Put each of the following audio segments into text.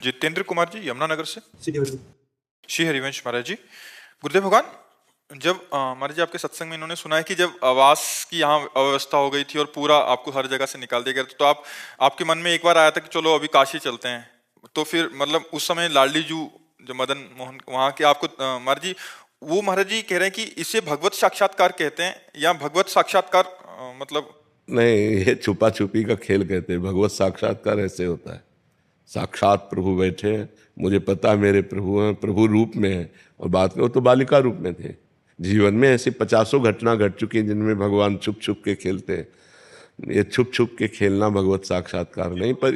जितेंद्र कुमार जी, यमुनानगर से। श्री हरि। श्री हरिवंश महाराज जी। गुरुदेव भगवान, जब महाराज जी आपके सत्संग में इन्होंने सुना है कि जब आवास की यहाँ अव्यवस्था हो गई थी और पूरा आपको हर जगह से निकाल दिया गया था, तो आपके मन में एक बार आया था कि चलो अभी काशी चलते हैं। तो फिर मतलब उस समय लाडली जू जो मदन मोहन वहाँ के आपको महाराज जी, वो महाराज जी कह रहे हैं कि इसे भगवत साक्षात्कार कहते हैं या भगवत साक्षात्कार मतलब। नहीं, ये छुपा छुपी का खेल कहते हैं। भगवत साक्षात्कार ऐसे होता है, साक्षात प्रभु बैठे हैं, मुझे पता है मेरे प्रभु हैं, प्रभु रूप में है। और बात में वो तो बालिका रूप में थे। जीवन में ऐसी 50 घटना घट चुकी हैं जिनमें भगवान छुप छुप के खेलते हैं। ये छुप छुप के खेलना भगवत साक्षात्कार नहीं, पर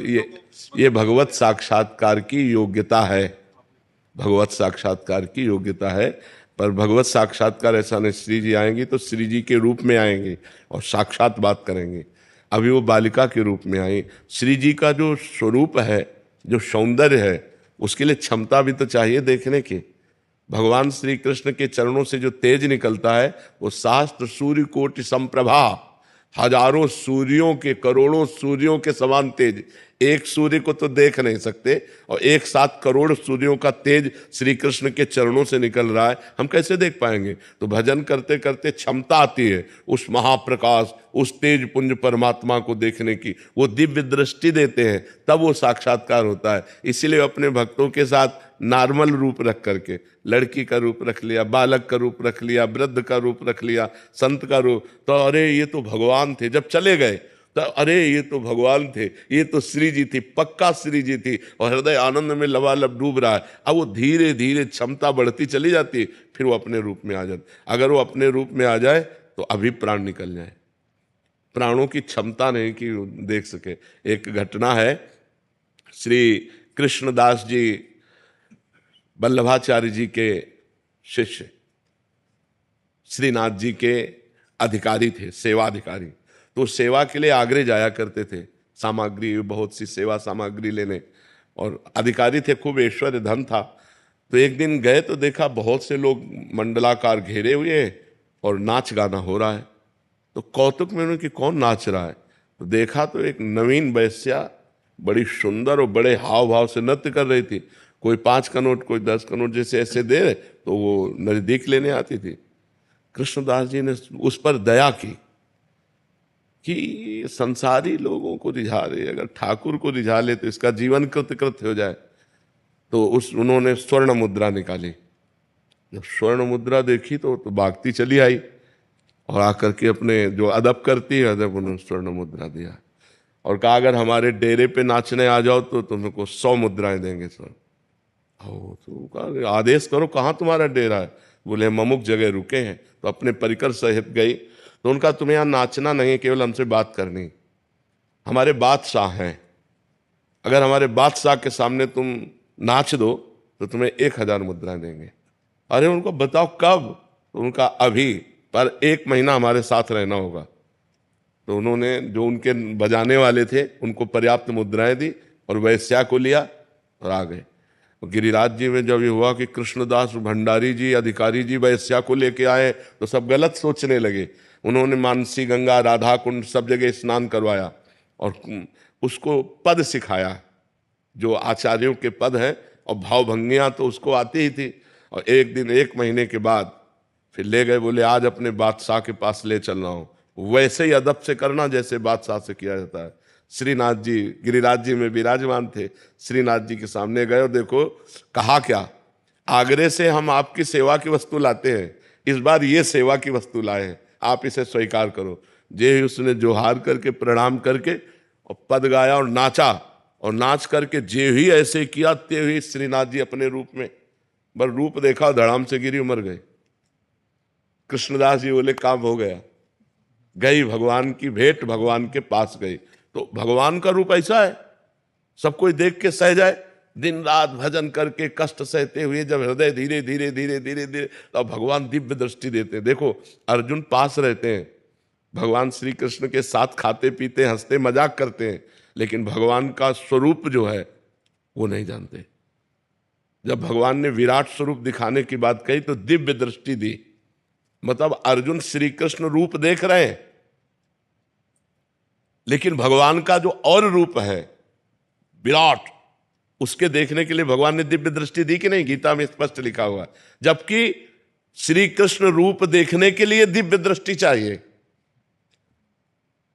ये भगवत साक्षात्कार की योग्यता है। भगवत साक्षात्कार की योग्यता है। पर भगवत साक्षात्कार ऐसा नहीं, श्री जी आएंगी तो श्री जी के रूप में आएंगे और साक्षात बात करेंगे। अभी वो बालिका के रूप में आई। श्री जी का जो स्वरूप है, जो सौंदर्य है, उसके लिए क्षमता भी तो चाहिए देखने की। भगवान श्री कृष्ण के चरणों से जो तेज निकलता है वो सहस्त्र सूर्य कोटि संप्रभा, हजारों सूर्यों के, करोड़ों सूर्यों के समान तेज। एक सूर्य को तो देख नहीं सकते और एक साथ करोड़ सूर्यों का तेज श्री कृष्ण के चरणों से निकल रहा है, हम कैसे देख पाएंगे। तो भजन करते करते क्षमता आती है उस महाप्रकाश, उस तेज पुंज परमात्मा को देखने की। वो दिव्य दृष्टि देते हैं, तब वो साक्षात्कार होता है। इसीलिए अपने भक्तों के साथ नॉर्मल रूप रख करके, लड़की का रूप रख लिया, बालक का रूप रख लिया, वृद्ध का रूप रख लिया, संत का रूप, तो अरे ये तो भगवान थे। जब चले गए तो अरे ये तो भगवान थे, ये तो श्री जी थी, पक्का श्री जी थी। और हृदय आनंद में लबालब डूब रहा है। अब वो धीरे धीरे क्षमता बढ़ती चली जाती है, फिर वो अपने रूप में आ जाती। अगर वो अपने रूप में आ जाए तो अभी प्राण निकल जाए। प्राणों की क्षमता नहीं कि देख सके। एक घटना है, श्री कृष्णदास जी वल्लभाचार्य जी के शिष्य, श्रीनाथ जी के अधिकारी थे, सेवा अधिकारी। तो सेवा के लिए आगरे जाया करते थे, सामग्री, बहुत सी सेवा सामग्री लेने। और अधिकारी थे, खूब ऐश्वर्य धन था। तो एक दिन गए तो देखा बहुत से लोग मंडलाकार घेरे हुए हैं और नाच गाना हो रहा है। तो कौतुक में उन्होंने कि कौन नाच रहा है। तो देखा तो एक नवीन वैश्या बड़ी सुंदर और बड़े हाव भाव से नृत्य कर रही थी। कोई 5 का नोट, कोई 10 का नोट जैसे ऐसे दे, तो वो नजदीक लेने आती थी। कृष्णदास जी ने उस पर दया की कि संसारी लोगों को रिझा रहे, अगर ठाकुर को रिझा ले तो इसका जीवन कृतकृत्य हो जाए। तो उन्होंने स्वर्ण मुद्रा निकाली। जब स्वर्ण मुद्रा देखी तो भागती चली आई और आकर के अपने जो अदब करती है, अदब उन्होंने स्वर्ण मुद्रा दिया और कहा अगर हमारे डेरे पे नाचने आ जाओ तो तुमको 100 मुद्राएं देंगे सर। तो कहा आदेश करो, कहाँ तुम्हारा डेरा है। बोले हम अमुक जगह रुके हैं। तो अपने परिकर सहित गई। तो उनका तुम्हें यहाँ नाचना नहीं, केवल हमसे बात करनी। हमारे बादशाह हैं, अगर हमारे बादशाह के सामने तुम नाच दो तो तुम्हें 1000 मुद्राएं देंगे। अरे उनको बताओ कब। तो उनका अभी, पर 1 महीना हमारे साथ रहना होगा। तो उन्होंने जो उनके बजाने वाले थे उनको पर्याप्त मुद्राएं दी और वैश्या को लिया और आ गए। गिरिराज जी में जब ये हुआ कि कृष्णदास भंडारी जी, अधिकारी जी वैश्या को लेके आए, तो सब गलत सोचने लगे। उन्होंने मानसी गंगा, राधा कुंड सब जगह स्नान करवाया और उसको पद सिखाया, जो आचार्यों के पद हैं। और भावभंगियाँ तो उसको आती ही थी। और एक दिन 1 महीने के बाद फिर ले गए। बोले आज अपने बादशाह के पास ले चल रहा हूँ, वैसे ही अदब से करना जैसे बादशाह से किया जाता है। श्रीनाथ जी गिरिराज जी में विराजमान थे। श्रीनाथ जी के सामने गए और देखो कहा क्या, आगरे से हम आपकी सेवा की वस्तु लाते हैं, इस बार ये सेवा की वस्तु लाए हैं, आप इसे स्वीकार करो। जे उसने जोहार करके प्रणाम करके और पद गाया और नाचा। और नाच करके जे ही ऐसे किया ते हुए श्रीनाथ जी अपने रूप में, बस रूप देखा, धड़ाम से गिरी, मर गए। कृष्णदास जी बोले काम हो गया। गई भगवान की भेंट, भगवान के पास गई। तो भगवान का रूप ऐसा है, सब कोई देख के सह जाए। दिन रात भजन करके कष्ट सहते हुए जब हृदय धीरे धीरे धीरे धीरे धीरे, तो भगवान दिव्य दृष्टि देते हैं। देखो अर्जुन पास रहते हैं, भगवान श्री कृष्ण के साथ खाते पीते हंसते मजाक करते हैं, लेकिन भगवान का स्वरूप जो है वो नहीं जानते। जब भगवान ने विराट स्वरूप दिखाने की बात कही तो दिव्य दृष्टि दी, मतलब अर्जुन श्री कृष्ण रूप देख रहे हैं, लेकिन भगवान का जो और रूप है विराट, उसके देखने के लिए भगवान ने दिव्य दृष्टि दी कि नहीं? गीता में स्पष्ट लिखा हुआ है। जबकि श्री कृष्ण रूप देखने के लिए दिव्य दृष्टि चाहिए।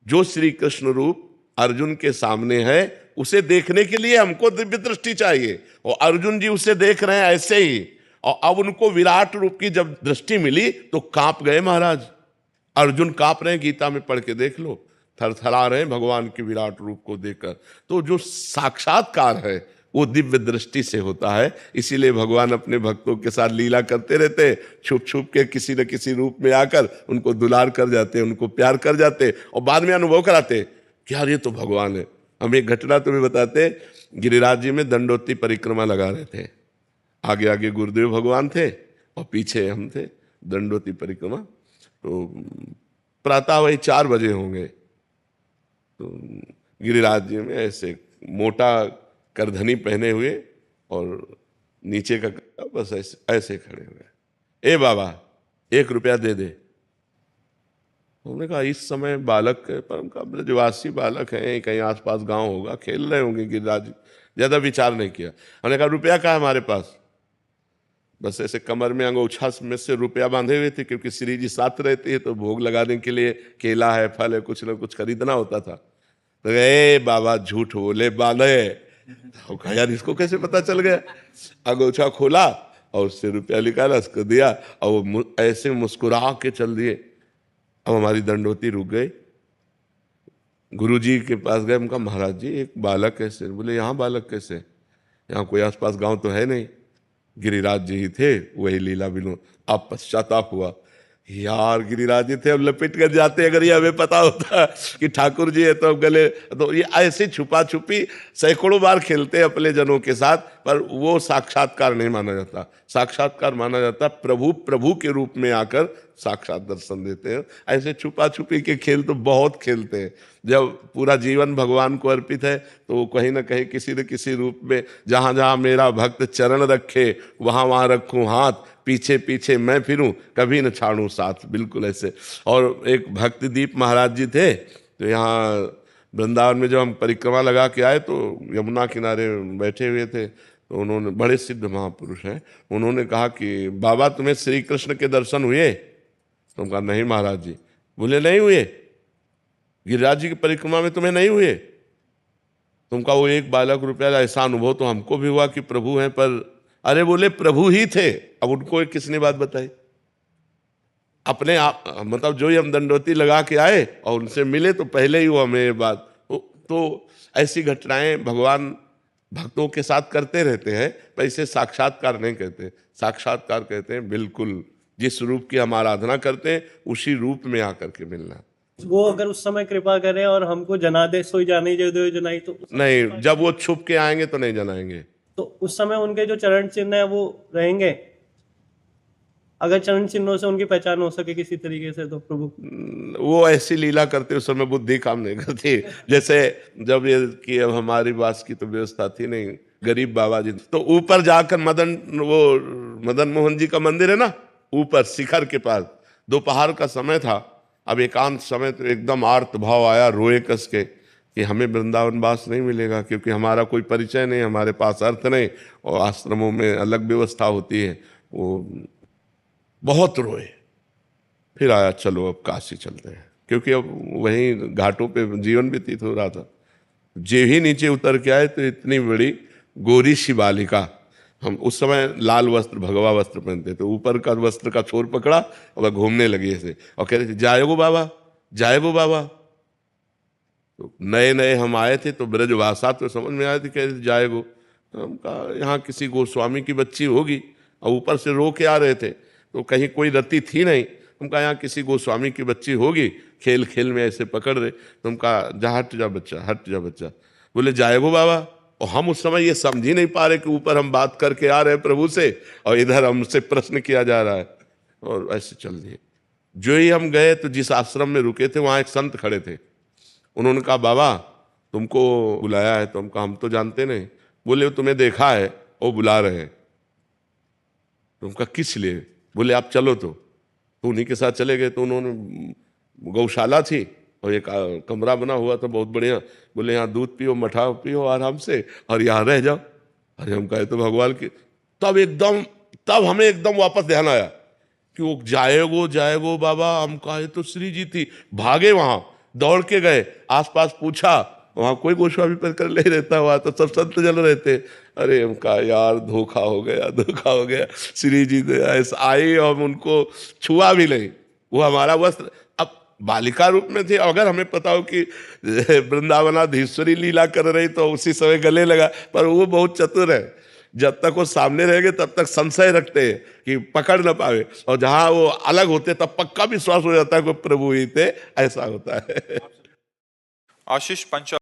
जो श्री कृष्ण रूप अर्जुन के सामने है, उसे देखने के लिए हमको दिव्य दृष्टि चाहिए, और अर्जुन जी उसे देख रहे हैं ऐसे ही। और अब उनको विराट रूप की जब दृष्टि मिली तो कांप गए महाराज। अर्जुन कांप रहे हैं, गीता में पढ़ के देख लो, थरथरा रहे हैं भगवान के विराट रूप को देखकर। तो जो साक्षात्कार है वो दिव्य दृष्टि से होता है। इसीलिए भगवान अपने भक्तों के साथ लीला करते रहते हैं, छुप छुप के किसी न किसी रूप में आकर उनको दुलार कर जाते हैं, उनको प्यार कर जाते हैं, और बाद में अनुभव कराते कि यार ये तो भगवान है। हम एक घटना तुम्हें बताते, गिरिराज जी में दंडोती परिक्रमा लगा रहे थे। आगे आगे गुरुदेव भगवान थे और पीछे हम थे, दंडोती परिक्रमा। तो प्रातः वही 4 बजे होंगे, तो गिरिराज जी में ऐसे मोटा करधनी पहने हुए और नीचे का बस ऐसे ऐसे खड़े हुए। ए बाबा 1 रुपया दे दे। हमने कहा इस समय बालक है, पर उनका ब्रजवासी बालक है, कहीं आसपास गांव होगा, खेल रहे होंगे गिरिराज जी, ज्यादा विचार नहीं किया। हमने कहा रुपया कहाँ है हमारे पास? बस ऐसे कमर में अंगोछा में से रुपया बांधे हुए थे, क्योंकि श्री जी साथ रहते हैं तो भोग लगाने के लिए केला है, फल है, कुछ ना कुछ खरीदना होता था। तो ए बाबा झूठ बोले बाले। तो कहा यार इसको कैसे पता चल गया? अंगोछा खोला और उससे रुपया निकाला, उसको दिया, और वो ऐसे मुस्कुरा के चल दिए। अब हमारी दंडोती रुक गई। गुरुजी के पास गए, उनका महाराज जी एक बालक कैसे? बोले यहाँ बालक कैसे? यहाँ कोई आसपास गांव तो है नहीं। गिरिराज जी ही थे, वही लीला विनोद। अब पश्चाताप हुआ, यार गिरिराज जी थे, अब लपेट कर जाते अगर ये हमें पता होता कि ठाकुर जी है तो गले। तो ये ऐसे छुपा छुपी सैकड़ों बार खेलते अपने जनों के साथ, पर वो साक्षात्कार नहीं माना जाता। साक्षात्कार माना जाता प्रभु प्रभु के रूप में आकर साक्षात दर्शन देते हैं। ऐसे छुपा छुपी के खेल तो बहुत खेलते हैं। जब पूरा जीवन भगवान को अर्पित है तो वो कहीं ना कहीं किसी न किसी रूप में, जहां जहां मेरा भक्त चरण रखे वहां वहां रखूं हाथ, पीछे पीछे मैं फिरूं, कभी न छाड़ूं साथ। बिल्कुल ऐसे। और एक भक्तिदीप महाराज जी थे, तो यहाँ वृंदावन में जब हम परिक्रमा लगा के आए तो यमुना किनारे बैठे हुए थे, तो उन्होंने, बड़े सिद्ध महापुरुष हैं, उन्होंने कहा कि बाबा तुम्हें श्री कृष्ण के दर्शन हुए? तो कहा नहीं महाराज जी। बोले नहीं हुए? गिरिराज जी की परिक्रमा में तुम्हें नहीं हुए? तुमका वो 1 बालक रुपया ऐसा अनुभव तो हमको भी हुआ कि प्रभु हैं, पर अरे बोले प्रभु ही थे। अब उनको किसने बात बताई? अपने आप, मतलब जो ही हम दंडोती लगा के आए और उनसे मिले तो पहले ही वो हमें ये बात। तो ऐसी घटनाएं भगवान भक्तों के साथ करते रहते हैं, पर इसे साक्षात्कार नहीं कहते। साक्षात्कार कहते हैं बिल्कुल जिस रूप की हम आराधना करते हैं उसी रूप में आकर के मिलना। वो अगर उस समय कृपा करे और हमको जना दे, सोई जानी जो दो जनाई, तो नहीं, जब वो छुप के आएंगे तो नहीं जनाएंगे। तो उस समय उनके जो चरण चिन्ह है वो रहेंगे। अगर चरण चिन्हों से उनकी पहचान हो सके किसी तरीके से, तो प्रभु वो ऐसी लीला करते उस समय बुद्धि काम नहीं करती। जैसे जब ये कि अब हमारी बास की तो व्यवस्था थी नहीं, गरीब बाबा जी, तो ऊपर जाकर मदन मोहन जी का मंदिर है ना, ऊपर शिखर के पास, दोपहर का समय था। अब एकांत समय तो एकदम आर्त भाव आया, रोए कस के कि हमें वृंदावन वास नहीं मिलेगा, क्योंकि हमारा कोई परिचय नहीं, हमारे पास अर्थ नहीं, और आश्रमों में अलग व्यवस्था होती है। वो बहुत रोए। फिर आया चलो अब काशी चलते हैं, क्योंकि अब वहीं घाटों पे जीवन व्यतीत हो रहा था। जे ही नीचे उतर के आए तो इतनी बड़ी गोरी सी बालिका, हम उस समय लाल वस्त्र भगवा वस्त्र पहनते, तो ऊपर का वस्त्र का छोर पकड़ा और वह घूमने लगी ऐसे, और कह रहे थे जाएगो बाबा, जाएगो बाबा। तो नए नए हम आए थे तो ब्रजभाषा तो समझ में आए थे, कह रहे थे जाएगो। तो हम कहा यहाँ किसी गोस्वामी की बच्ची होगी, और ऊपर से रो के आ रहे थे, तो कहीं कोई रति थी नहीं। हम कहा यहाँ किसी गोस्वामी की बच्ची होगी, खेल खेल में ऐसे पकड़ रहे। तो हम कहा जा, हट जा बच्चा, हट जा बच्चा। बोले जाएगो बाबा। और हम उस समय ये समझ ही नहीं पा रहे कि ऊपर हम बात करके आ रहे हैं प्रभु से और इधर हमसे प्रश्न किया जा रहा है, और ऐसे चल दिए। जो ही हम गए तो जिस आश्रम में रुके थे वहाँ एक संत खड़े थे। उन्होंने कहा बाबा तुमको बुलाया है। तो हम कहा हम तो जानते नहीं। बोले तुम्हें देखा है, वो बुला रहे हैं। तो उनका किस लिए? बोले आप चलो। तो उन्हीं के साथ चले गए। तो उन्होंने, गौशाला थी और एक कमरा बना हुआ था बहुत बढ़िया। बोले यहाँ दूध पियो, मठा पियो आराम से, और यहाँ रह जाओ। अरे हम कहे तो भगवान की, तब हमें एकदम वापस ध्यान आया कि वो जाएगो बाबा। हम कहे तो श्री जी थी, भागे वहां, दौड़ के गए, आसपास पूछा, वहां कोई गोस्वामी परिकर नहीं रहता, वहां तो सब संत जन रहते। अरे हम कहा यार धोखा हो गया। श्री जी ऐसा आए और हम उनको छुआ भी नहीं, वो हमारा वस्त्र, अब बालिका रूप में थे, अगर हमें पता हो कि वृंदावनाधीश्वरी लीला कर रही तो उसी समय गले लगा, पर वो बहुत चतुर है, जब तक वो सामने रहेंगे तब तक संशय रखते हैं कि पकड़ न पावे, और जहां वो अलग होते तब पक्का विश्वास हो जाता है कि प्रभु ही थे, ऐसा होता है। आशीष पंचाल